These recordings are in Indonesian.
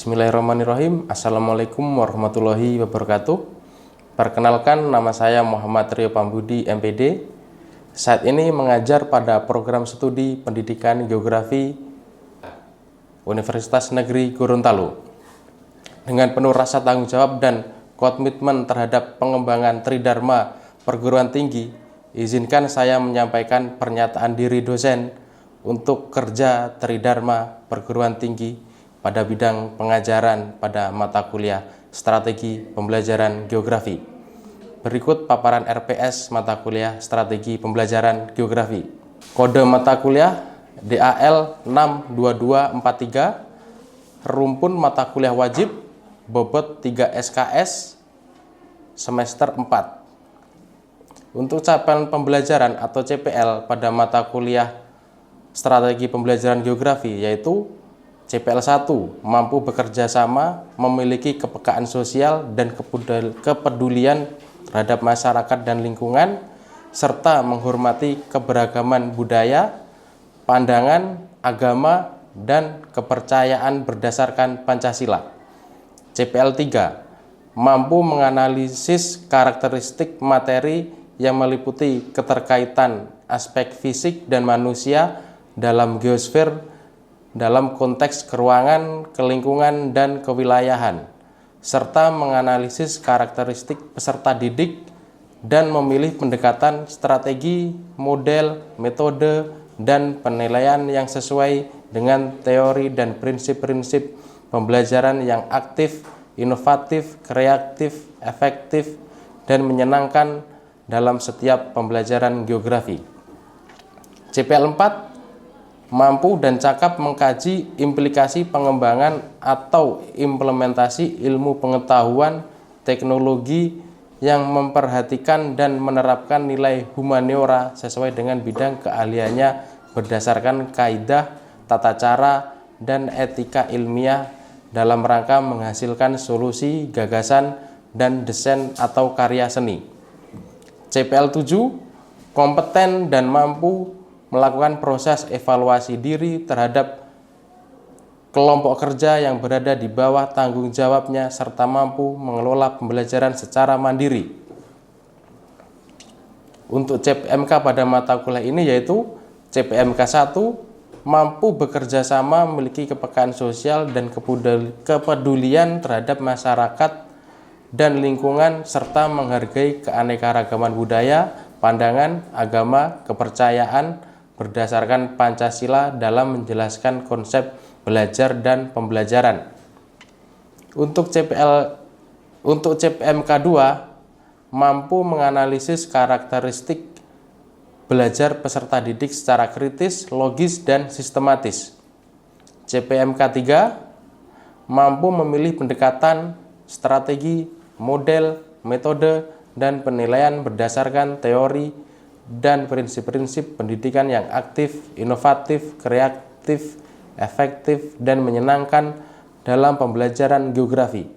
Bismillahirrahmanirrahim. Assalamualaikum warahmatullahi wabarakatuh. Perkenalkan, nama saya Muhammad Rio Pambudi, MPD. Saat ini mengajar pada program studi pendidikan geografi Universitas Negeri Gorontalo. Dengan penuh rasa tanggung jawab dan komitmen terhadap pengembangan Tridharma perguruan tinggi, izinkan saya menyampaikan pernyataan diri dosen untuk kerja Tridharma perguruan tinggi pada bidang pengajaran pada mata kuliah Strategi Pembelajaran Geografi. Berikut paparan RPS mata kuliah Strategi Pembelajaran Geografi. Kode mata kuliah DAL 62243, rumpun mata kuliah wajib, bobot 3 SKS, semester 4. Untuk capaian pembelajaran atau CPL pada mata kuliah Strategi Pembelajaran Geografi yaitu CPL 1, mampu bekerja sama, memiliki kepekaan sosial dan kepedulian terhadap masyarakat dan lingkungan, serta menghormati keberagaman budaya, pandangan, agama, dan kepercayaan berdasarkan Pancasila. CPL 3, mampu menganalisis karakteristik materi yang meliputi keterkaitan aspek fisik dan manusia dalam geosfer dalam konteks keruangan, kelingkungan, dan kewilayahan, serta menganalisis karakteristik peserta didik dan memilih pendekatan strategi, model, metode, dan penilaian yang sesuai dengan teori dan prinsip-prinsip pembelajaran yang aktif, inovatif, kreatif, efektif, dan menyenangkan dalam setiap pembelajaran geografi. CPL 4, mampu dan cakap mengkaji implikasi pengembangan atau implementasi ilmu pengetahuan teknologi yang memperhatikan dan menerapkan nilai humaniora sesuai dengan bidang keahliannya berdasarkan kaidah, tata cara, dan etika ilmiah dalam rangka menghasilkan solusi, gagasan, dan desain atau karya seni. CPL 7, kompeten dan mampu melakukan proses evaluasi diri terhadap kelompok kerja yang berada di bawah tanggung jawabnya serta mampu mengelola pembelajaran secara mandiri. Untuk CPMK pada mata kuliah ini yaitu CPMK 1, mampu bekerja sama, memiliki kepekaan sosial dan kepedulian terhadap masyarakat dan lingkungan serta menghargai keanekaragaman budaya, pandangan, agama, kepercayaan berdasarkan Pancasila dalam menjelaskan konsep belajar dan pembelajaran. Untuk CPMK 2, mampu menganalisis karakteristik belajar peserta didik secara kritis, logis, dan sistematis. CPMK 3, mampu memilih pendekatan, strategi, model, metode, dan penilaian berdasarkan teori dan prinsip-prinsip pendidikan yang aktif, inovatif, kreatif, efektif, dan menyenangkan dalam pembelajaran geografi.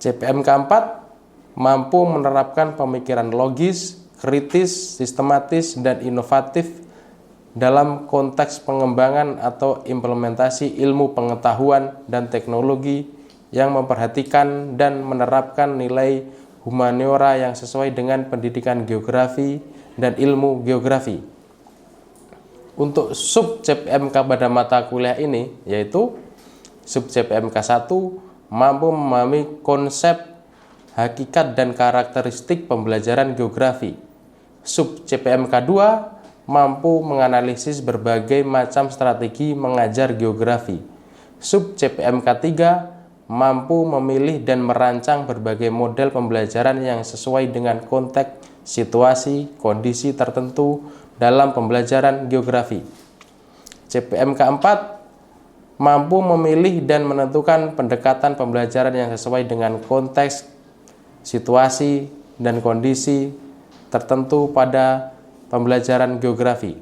CPMK 4, mampu menerapkan pemikiran logis, kritis, sistematis, dan inovatif dalam konteks pengembangan atau implementasi ilmu pengetahuan dan teknologi yang memperhatikan dan menerapkan nilai humaniora yang sesuai dengan pendidikan geografi dan ilmu geografi. Untuk sub CPMK pada mata kuliah ini yaitu sub CPMK 1, mampu memahami konsep, hakikat, dan karakteristik pembelajaran geografi. Sub CPMK 2, mampu menganalisis berbagai macam strategi mengajar geografi. Sub CPMK 3, mampu memilih dan merancang berbagai model pembelajaran yang sesuai dengan konteks, situasi, kondisi tertentu dalam pembelajaran geografi. CPMK 4, mampu memilih dan menentukan pendekatan pembelajaran yang sesuai dengan konteks, situasi, dan kondisi tertentu pada pembelajaran geografi.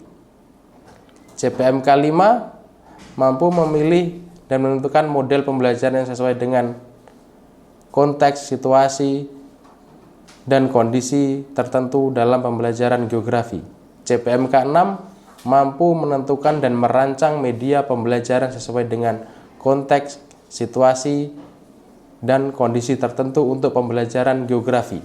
CPMK 5, mampu memilih dan menentukan model pembelajaran yang sesuai dengan konteks, situasi, dan kondisi tertentu dalam pembelajaran geografi. CPMK 6, mampu menentukan dan merancang media pembelajaran sesuai dengan konteks, situasi, dan kondisi tertentu untuk pembelajaran geografi.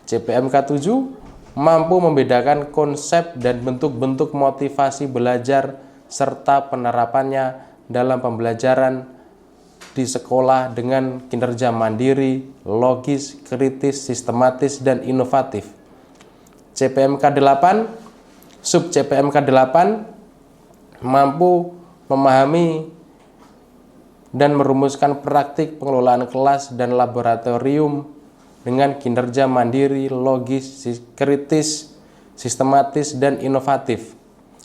CPMK 7 mampu membedakan konsep dan bentuk-bentuk motivasi belajar serta penerapannya dalam pembelajaran di sekolah dengan kinerja mandiri, logis, kritis, sistematis, dan inovatif. CPMK 8, sub CPMK 8 mampu memahami dan merumuskan praktik pengelolaan kelas dan laboratorium dengan kinerja mandiri, logis, kritis, sistematis, dan inovatif.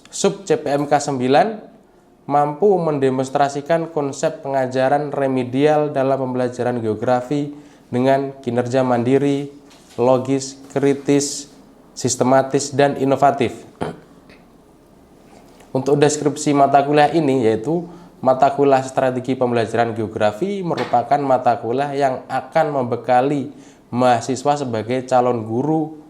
Sub CPMK 9 mampu mendemonstrasikan konsep pengajaran remedial dalam pembelajaran geografi dengan kinerja mandiri, logis, kritis, sistematis, dan inovatif. Untuk deskripsi mata kuliah ini, yaitu mata kuliah strategi pembelajaran geografi merupakan mata kuliah yang akan membekali mahasiswa sebagai calon guru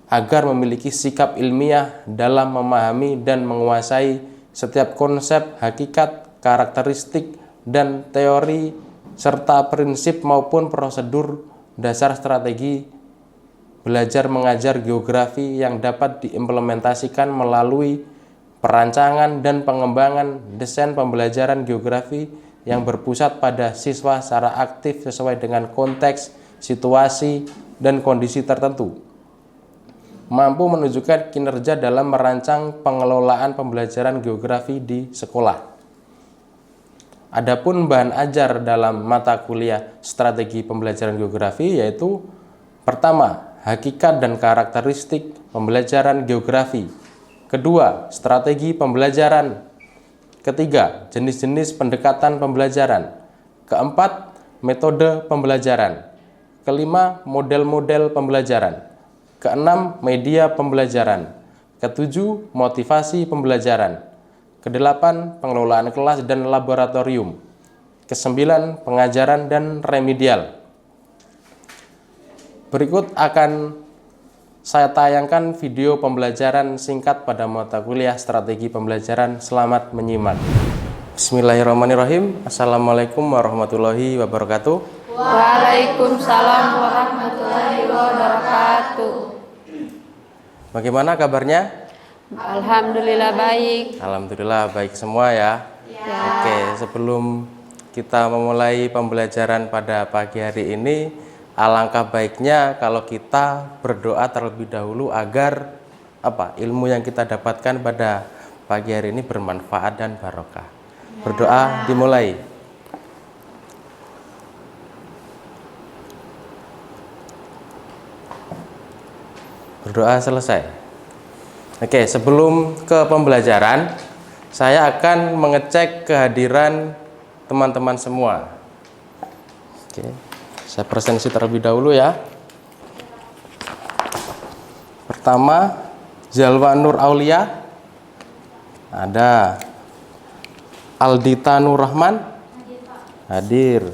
agar memiliki sikap ilmiah dalam memahami dan menguasai setiap konsep, hakikat, karakteristik, dan teori serta prinsip maupun prosedur dasar strategi belajar mengajar geografi yang dapat diimplementasikan melalui perancangan dan pengembangan desain pembelajaran geografi yang berpusat pada siswa secara aktif sesuai dengan konteks, situasi, dan kondisi tertentu. Mampu menunjukkan kinerja dalam merancang pengelolaan pembelajaran geografi di sekolah. Adapun bahan ajar dalam mata kuliah strategi pembelajaran geografi yaitu pertama, hakikat dan karakteristik pembelajaran geografi. Kedua, strategi pembelajaran. Ketiga, jenis-jenis pendekatan pembelajaran. Keempat, metode pembelajaran. Kelima, model-model pembelajaran. Keenam, media pembelajaran. Ketujuh, motivasi pembelajaran. Kedelapan, pengelolaan kelas dan laboratorium. Kesembilan, pengajaran dan remedial. Berikut akan saya tayangkan video pembelajaran singkat pada mata kuliah strategi pembelajaran. Selamat menyimak. Bismillahirrahmanirrahim. Assalamualaikum warahmatullahi wabarakatuh. Waalaikumsalam warahmatullahi wabarakatuh. Bagaimana kabarnya? Alhamdulillah baik. Alhamdulillah baik semua ya. Oke, sebelum kita memulai pembelajaran pada pagi hari ini, alangkah baiknya kalau kita berdoa terlebih dahulu agar ilmu yang kita dapatkan pada pagi hari ini bermanfaat dan barokah. Berdoa dimulai. Berdoa selesai. Oke, sebelum ke pembelajaran, saya akan mengecek kehadiran teman-teman semua. Oke, saya presentasi terlebih dahulu ya. Pertama, Zalwa Nur Aulia. Ada. Aldita Nur Rahman. Hadir.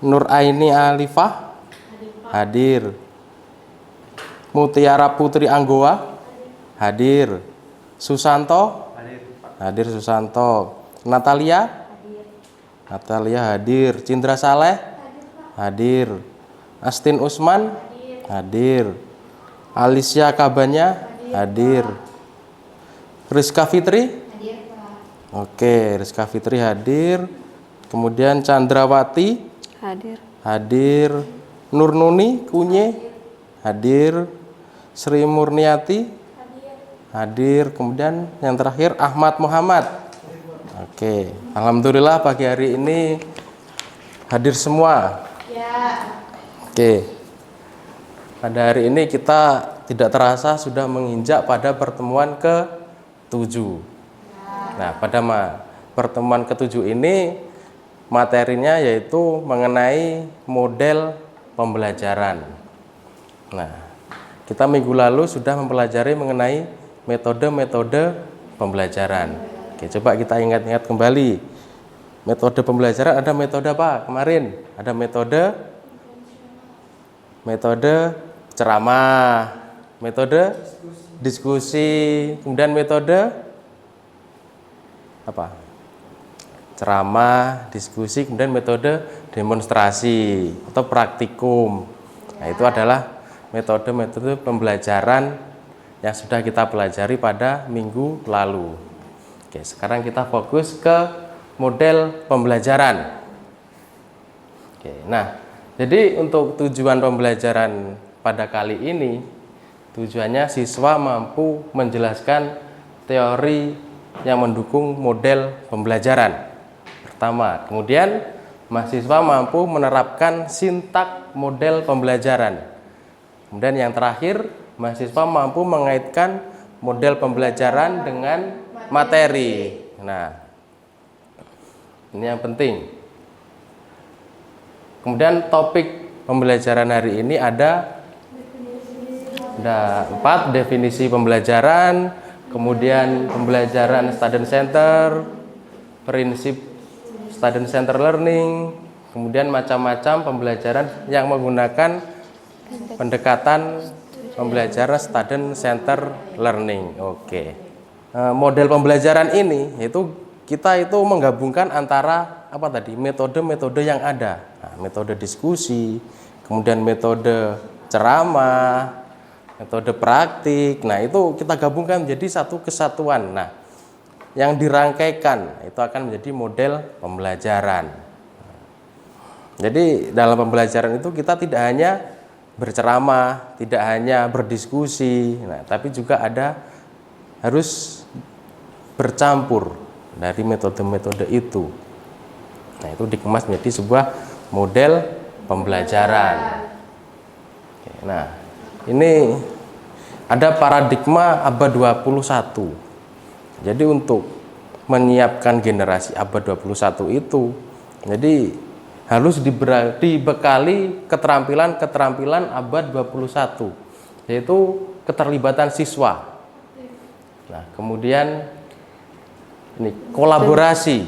Nur Aini Alifah. Hadir. Mutiara Putri Anggoa. Hadir. Susanto. Hadir Susanto. Natalia. Natalia hadir. Cindra Saleh. Hadir. Astin Usman. Hadir. Alicia Kabanya. Hadir. Rizka Fitri. Oke, Rizka Fitri hadir. Kemudian Chandrawati. Hadir. Nur Nuni Kunye. Hadir. Sri Murniati. Hadir. Kemudian yang terakhir Ahmad Muhammad. Oke, alhamdulillah pagi hari ini hadir semua. Oke, pada hari ini kita tidak terasa sudah menginjak pada pertemuan ke-7. Nah, pada pertemuan ke-7 ini materinya yaitu mengenai model pembelajaran. Nah, kita minggu lalu sudah mempelajari mengenai metode-metode pembelajaran. Oke, coba kita ingat-ingat kembali. Metode pembelajaran ada metode apa kemarin? Ada metode ceramah, metode diskusi, kemudian metode apa? ceramah, diskusi, kemudian metode demonstrasi atau praktikum. Nah, itu adalah metode-metode pembelajaran yang sudah kita pelajari pada minggu lalu. Oke, sekarang kita fokus ke model pembelajaran. Oke, nah, jadi untuk tujuan pembelajaran pada kali ini, tujuannya siswa mampu menjelaskan teori yang mendukung model pembelajaran pertama. Kemudian mahasiswa mampu menerapkan sintak model pembelajaran. Kemudian yang terakhir, mahasiswa mampu mengaitkan model pembelajaran dengan materi. Nah, ini yang penting. Kemudian topik pembelajaran hari ini ada 4 definisi pembelajaran, kemudian pembelajaran student center, prinsip student center learning, kemudian macam-macam pembelajaran yang menggunakan pendekatan pembelajaran student center learning. Oke. Model pembelajaran ini kita menggabungkan antara metode-metode yang ada. Nah, metode diskusi, kemudian metode ceramah, metode praktik. Nah, itu kita gabungkan menjadi satu kesatuan. Nah, yang dirangkaikan itu akan menjadi model pembelajaran. Jadi dalam pembelajaran itu kita tidak hanya berceramah, tidak hanya berdiskusi, tapi juga harus bercampur dari metode-metode itu. Nah, itu dikemas menjadi sebuah model pembelajaran. Oke, nah, ini ada paradigma abad 21. Jadi untuk menyiapkan generasi abad 21 itu, jadi harus dibekali keterampilan-keterampilan abad 21, yaitu keterlibatan siswa. Nah, kemudian ini kolaborasi.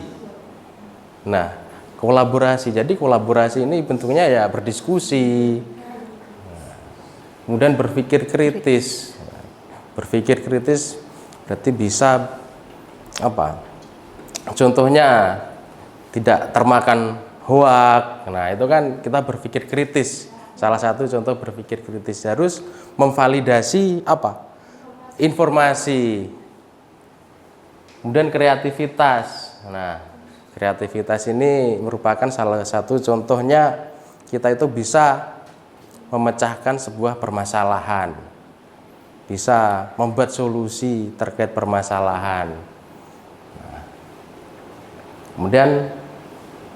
Nah, kolaborasi. Jadi kolaborasi ini bentuknya ya berdiskusi. Kemudian berpikir kritis. Berpikir kritis berarti bisa contohnya tidak termakan hoak. Nah, itu kan kita berpikir kritis. Salah satu contoh berpikir kritis harus memvalidasi informasi. Kemudian kreativitas. Nah, kreativitas ini merupakan salah satu contohnya kita itu bisa memecahkan sebuah permasalahan, bisa membuat solusi terkait permasalahan. Nah, kemudian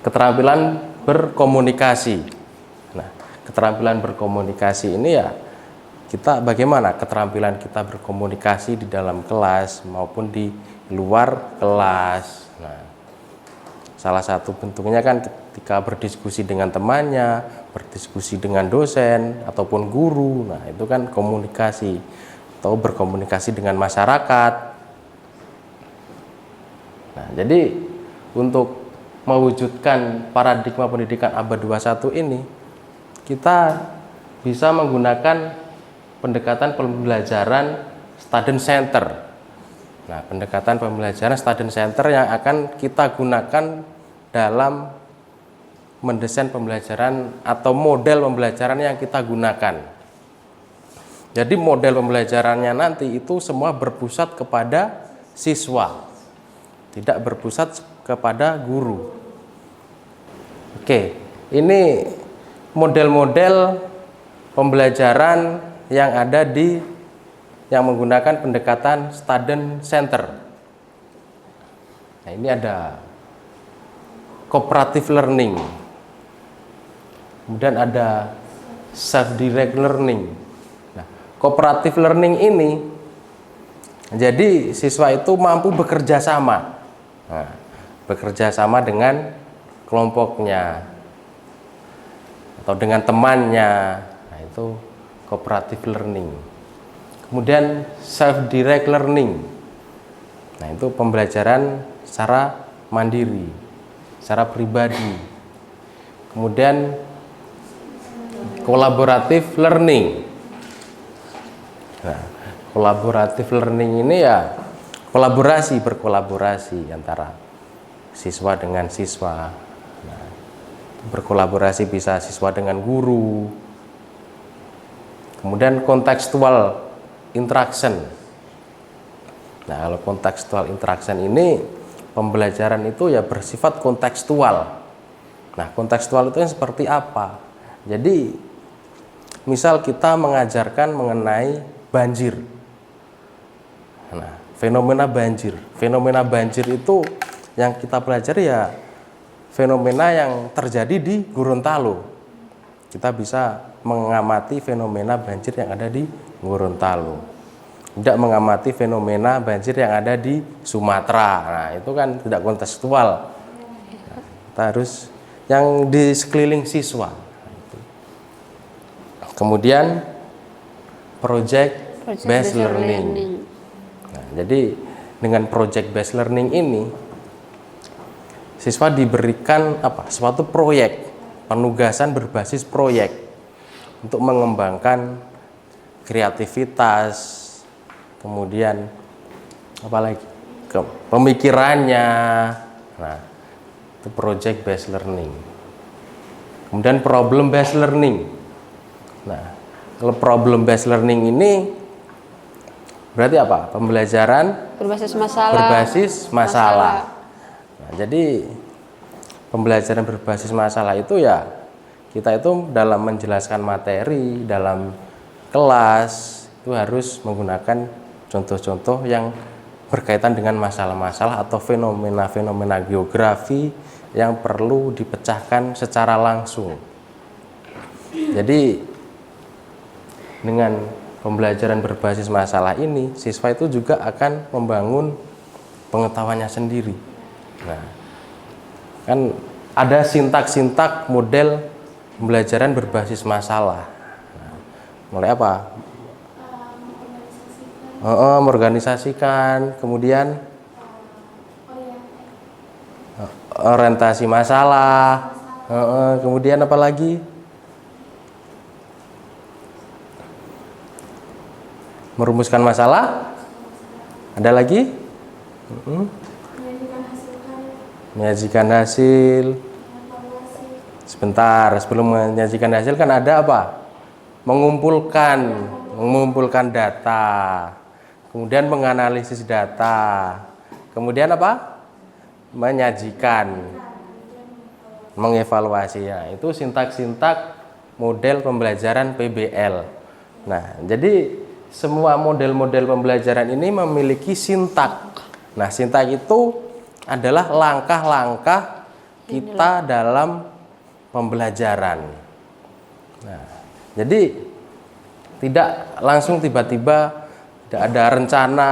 keterampilan berkomunikasi. Nah, keterampilan berkomunikasi ini ya bagaimana keterampilan kita berkomunikasi di dalam kelas maupun di luar kelas. Nah, salah satu bentuknya kan ketika berdiskusi dengan temannya, berdiskusi dengan dosen ataupun guru. Nah, itu kan komunikasi atau berkomunikasi dengan masyarakat. Nah, jadi untuk mewujudkan paradigma pendidikan abad 21 ini, kita bisa menggunakan pendekatan pembelajaran student center. Nah, pendekatan pembelajaran student center yang akan kita gunakan dalam mendesain pembelajaran atau model pembelajaran yang kita gunakan. Jadi model pembelajarannya nanti itu semua berpusat kepada siswa, tidak berpusat kepada guru. Oke, ini model-model pembelajaran yang ada yang menggunakan pendekatan student center. Nah, ini ada cooperative learning, kemudian ada self-direct learning. Nah, cooperative learning ini jadi siswa itu mampu bekerja sama, bekerja sama dengan kelompoknya atau dengan temannya. Nah, itu cooperative learning. Kemudian self-direct learning. Nah, itu pembelajaran secara mandiri, secara pribadi. Kemudian collaborative learning. Nah, collaborative learning ini ya berkolaborasi antara siswa dengan siswa. Nah, berkolaborasi bisa siswa dengan guru. Kemudian kontekstual interaction. Nah, kalau kontekstual interaction ini pembelajaran itu ya bersifat kontekstual. Nah, kontekstual itu yang seperti apa? Jadi misal kita mengajarkan mengenai banjir. Nah, fenomena banjir. Fenomena banjir itu yang kita pelajari ya fenomena yang terjadi di Gorontalo. Kita bisa mengamati fenomena banjir yang ada di Gorontalo. Tidak mengamati fenomena banjir yang ada di Sumatera. Nah, itu kan tidak kontekstual. Kita harus yang di sekeliling siswa. Kemudian project based learning. Nah, jadi dengan project based learning ini siswa diberikan suatu proyek, penugasan berbasis proyek untuk mengembangkan kreativitas, kemudian pemikirannya. Nah, itu project based learning. Kemudian problem based learning. Nah, kalau problem based learning ini berarti apa? Pembelajaran berbasis masalah. Nah, jadi pembelajaran berbasis masalah itu ya kita itu dalam menjelaskan materi dalam kelas itu harus menggunakan contoh-contoh yang berkaitan dengan masalah-masalah atau fenomena-fenomena geografi yang perlu dipecahkan secara langsung. Jadi dengan pembelajaran berbasis masalah ini, siswa itu juga akan membangun pengetahuannya sendiri. Nah, kan ada sintak-sintak model pembelajaran berbasis masalah. Nah, mulai apa? Mengorganisasikan, kemudian orientasi masalah, kemudian apa lagi? Merumuskan masalah. Ada lagi? Menyajikan hasil. Sebentar, sebelum menyajikan hasil kan ada apa? Mengumpulkan data. Kemudian menganalisis data. Kemudian apa? Menyajikan. Mengevaluasi. Nah, itu sintak-sintak model pembelajaran PBL. Nah, jadi semua model-model pembelajaran ini memiliki sintak. Nah, sintak itu adalah langkah-langkah kita dalam pembelajaran. Nah, jadi tidak langsung tiba-tiba tidak ada rencana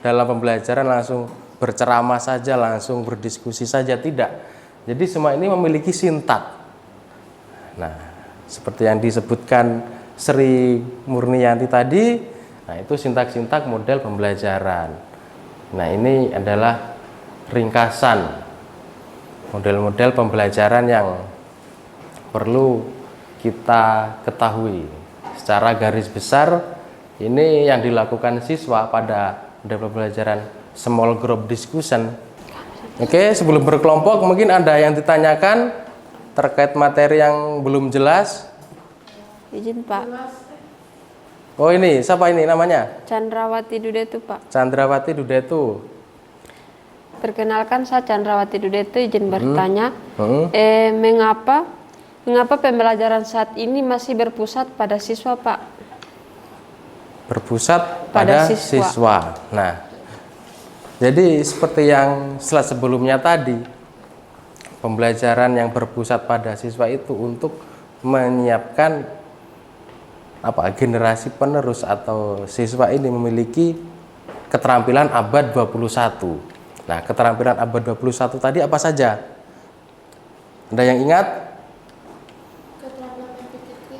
dalam pembelajaran langsung berceramah saja, langsung berdiskusi saja, tidak. Jadi semua ini memiliki sintak. Nah, seperti yang disebutkan Sri Murniyanti tadi, nah itu sintak-sintak model pembelajaran. Nah, ini adalah ringkasan model-model pembelajaran yang perlu kita ketahui. Secara garis besar, ini yang dilakukan siswa pada model pembelajaran small group discussion. Oke, sebelum berkelompok mungkin ada yang ditanyakan terkait materi yang belum jelas. Izin Pak. Oh, ini siapa ini namanya? Chandrawati Dudetu Pak. Chandrawati Dudetu. Perkenalkan, saya Chandrawati Dudetu, izin bertanya. Mengapa pembelajaran saat ini masih berpusat pada siswa Pak? Berpusat pada siswa. Nah, jadi seperti yang slide sebelumnya tadi, pembelajaran yang berpusat pada siswa itu untuk menyiapkan generasi penerus atau siswa ini memiliki keterampilan abad 21. Nah, keterampilan abad 21 tadi apa saja? Ada yang ingat?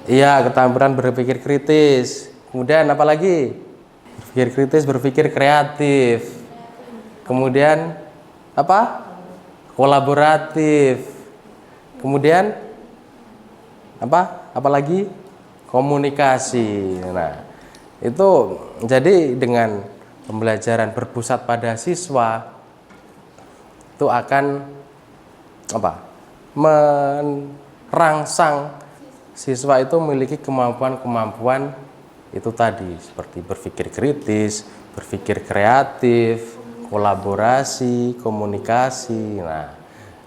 Iya, keterampilan berpikir kritis. Kemudian apa lagi? Berpikir kritis, berpikir kreatif. Kemudian apa? Kolaboratif. Kemudian apa? Apa lagi? Komunikasi. Nah, itu jadi dengan pembelajaran berpusat pada siswa, itu akan merangsang siswa itu memiliki kemampuan-kemampuan itu tadi, seperti berpikir kritis, berpikir kreatif, kolaborasi, komunikasi. Nah,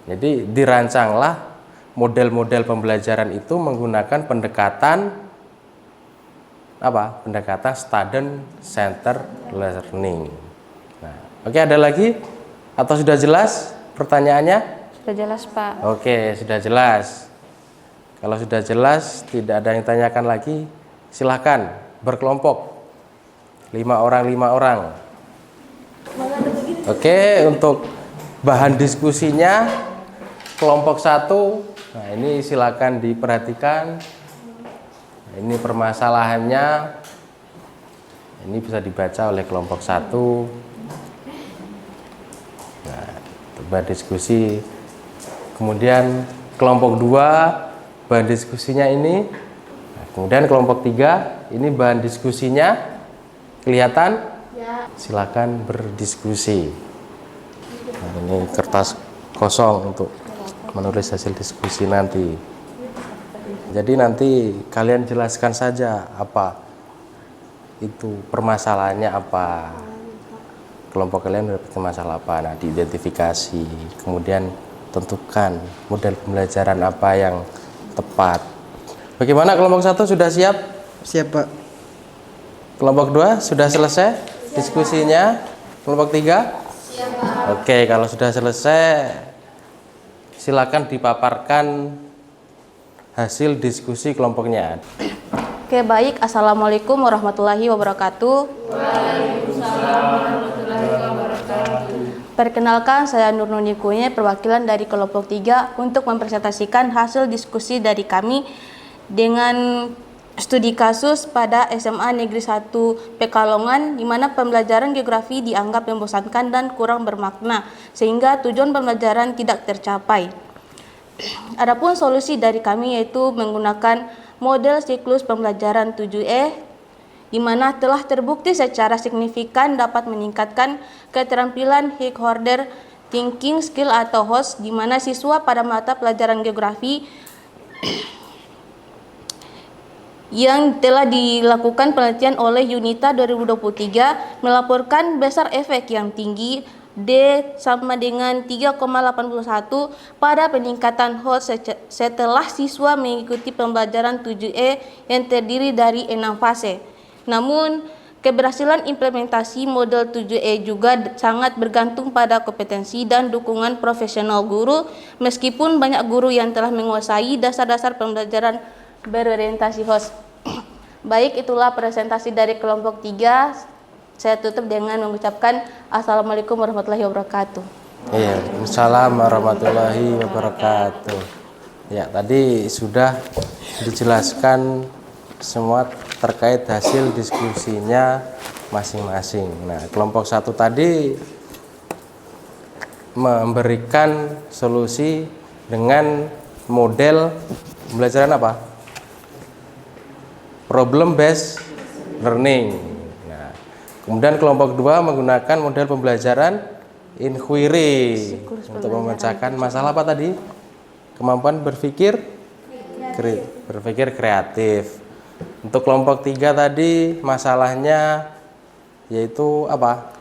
jadi dirancanglah model-model pembelajaran itu menggunakan pendekatan pendekatan student center learning. Nah, oke, ada lagi atau sudah jelas pertanyaannya? Sudah jelas, Pak. Oke, sudah jelas. Kalau sudah jelas, tidak ada yang tanyakan lagi, silahkan berkelompok 5 orang. Oke, untuk bahan diskusinya kelompok 1, nah ini silakan diperhatikan. Ini permasalahannya, ini bisa dibaca oleh kelompok 1. Nah, bahan diskusi. Kemudian kelompok 2, bahan diskusinya ini. Nah, kemudian kelompok 3, ini bahan diskusinya. Kelihatan? Ya. Silakan berdiskusi. Nah, ini kertas kosong untuk menulis hasil diskusi nanti. Jadi nanti kalian jelaskan saja apa itu permasalahannya, apa kelompok kalian mendapatkan masalah apa. Nah, diidentifikasi, kemudian tentukan model pembelajaran apa yang tepat. Bagaimana kelompok 1 sudah siap? Siap, Pak. Kelompok 2 sudah selesai diskusinya? Kelompok 3? Siap, Pak. Oke, kalau sudah selesai silakan dipaparkan hasil diskusi kelompoknya. Oke, baik. Assalamualaikum warahmatullahi wabarakatuh. Waalaikumsalam warahmatullahi wabarakatuh. Perkenalkan, saya Nur Nuni Kunye, perwakilan dari kelompok 3 untuk mempresentasikan hasil diskusi dari kami dengan studi kasus pada SMA Negeri 1 Pekalongan, di mana pembelajaran geografi dianggap membosankan dan kurang bermakna, sehingga tujuan pembelajaran tidak tercapai. Adapun solusi dari kami yaitu menggunakan model siklus pembelajaran 7E, di mana telah terbukti secara signifikan dapat meningkatkan keterampilan stakeholder thinking skill atau HOS, di mana siswa pada mata pelajaran geografi yang telah dilakukan penelitian oleh UNITA 2023 melaporkan besar efek yang tinggi D sama dengan 3,81 pada peningkatan HOS setelah siswa mengikuti pembelajaran 7E yang terdiri dari 6 fase. Namun, keberhasilan implementasi model 7E juga sangat bergantung pada kompetensi dan dukungan profesional guru, meskipun banyak guru yang telah menguasai dasar-dasar pembelajaran berorientasi HOS. Baik, itulah presentasi dari kelompok 3. Saya tutup dengan mengucapkan Assalamualaikum warahmatullahi wabarakatuh. Iya, Waalaikumsalam warahmatullahi wabarakatuh. Ya, tadi sudah dijelaskan semua terkait hasil diskusinya masing-masing. Nah, kelompok 1 tadi memberikan solusi dengan model pembelajaran apa? Problem based learning. Kemudian kelompok 2 menggunakan model pembelajaran inquiry untuk memecahkan masalah apa tadi? Kemampuan berpikir kreatif. Untuk kelompok 3 tadi masalahnya yaitu apa?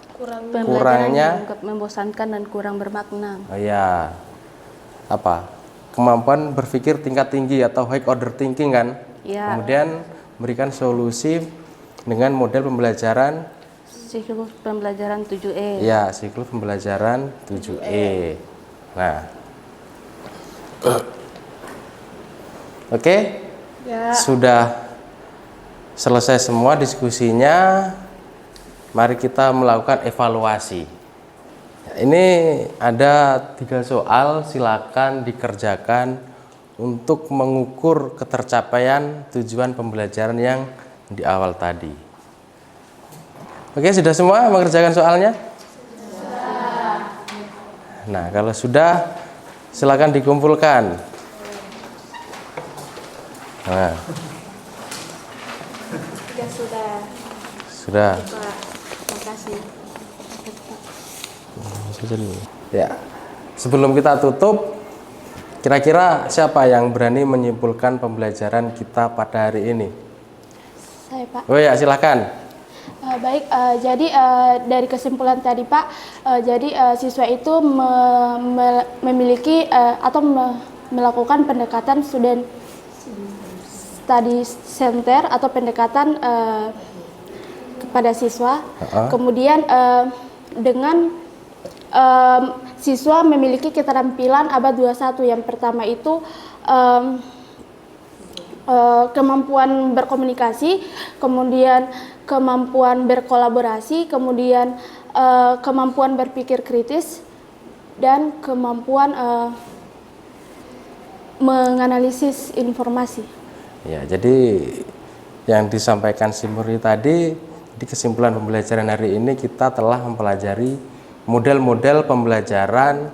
Kurangnya membosankan dan kurang bermakna. Oh ya. Apa? Kemampuan berpikir tingkat tinggi atau high order thinking kan? Ya. Kemudian berikan solusi dengan model pembelajaran Siklus pembelajaran 7E. Ya, siklus pembelajaran 7E. Nah. Oke? Ya. Sudah selesai semua diskusinya. Mari kita melakukan evaluasi. Ini ada 3 soal, silakan dikerjakan untuk mengukur ketercapaian tujuan pembelajaran yang di awal tadi. Oke, sudah semua mengerjakan soalnya? Sudah. Nah, kalau sudah, silakan dikumpulkan. Nah. Ya, sudah. Sudah. Terima kasih. Ya. Sebelum kita tutup, kira-kira siapa yang berani menyimpulkan pembelajaran kita pada hari ini? Saya, Pak. Oh ya, silakan. Baik, jadi dari kesimpulan tadi, Pak, jadi siswa itu memiliki atau melakukan pendekatan student study center atau pendekatan kepada siswa. Kemudian dengan siswa memiliki keterampilan abad 21. Yang pertama itu kemampuan berkomunikasi, kemudian kemampuan berkolaborasi, kemudian kemampuan berpikir kritis, dan kemampuan menganalisis informasi. Ya, jadi yang disampaikan Si Murni tadi, di kesimpulan pembelajaran hari ini kita telah mempelajari model-model pembelajaran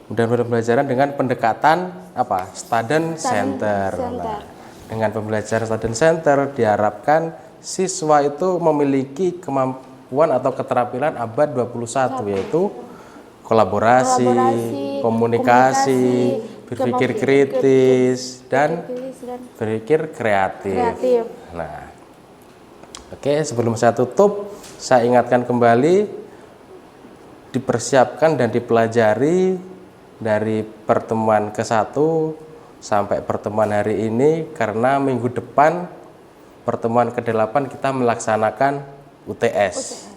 model-model pembelajaran dengan pendekatan apa? Student center. Nah, dengan pembelajaran student center diharapkan siswa itu memiliki kemampuan atau keterampilan abad 21, yaitu kolaborasi, komunikasi, berpikir kritis, dan berpikir kreatif. Nah, oke, sebelum saya tutup, saya ingatkan kembali, dipersiapkan dan dipelajari dari pertemuan ke-1 sampai pertemuan hari ini, karena minggu depan pertemuan ke-8 kita melaksanakan UTS.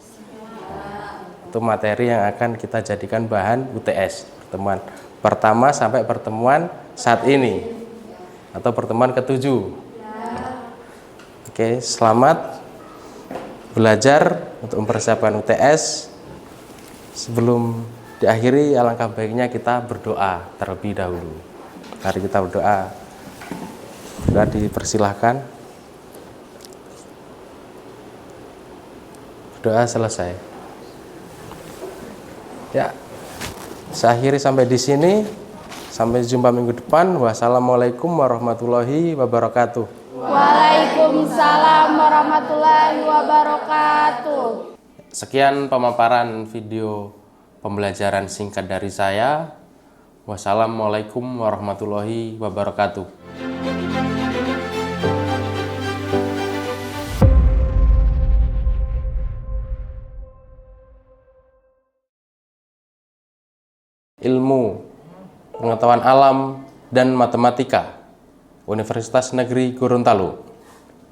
Itu materi yang akan kita jadikan bahan UTS, pertemuan pertama sampai pertemuan saat ini atau pertemuan ke-7. Oke, selamat belajar untuk mempersiapkan UTS. Sebelum diakhiri, alangkah baiknya kita berdoa terlebih dahulu. Mari kita berdoa. Sudah dipersilahkan. Doa selesai. Ya, saya akhiri sampai di sini. Sampai jumpa minggu depan. Wassalamualaikum warahmatullahi wabarakatuh. Waalaikumsalam warahmatullahi wabarakatuh. Sekian pemaparan video pembelajaran singkat dari saya. Wassalamualaikum warahmatullahi wabarakatuh. Ilmu Pengetahuan Alam dan Matematika, Universitas Negeri Gorontalo.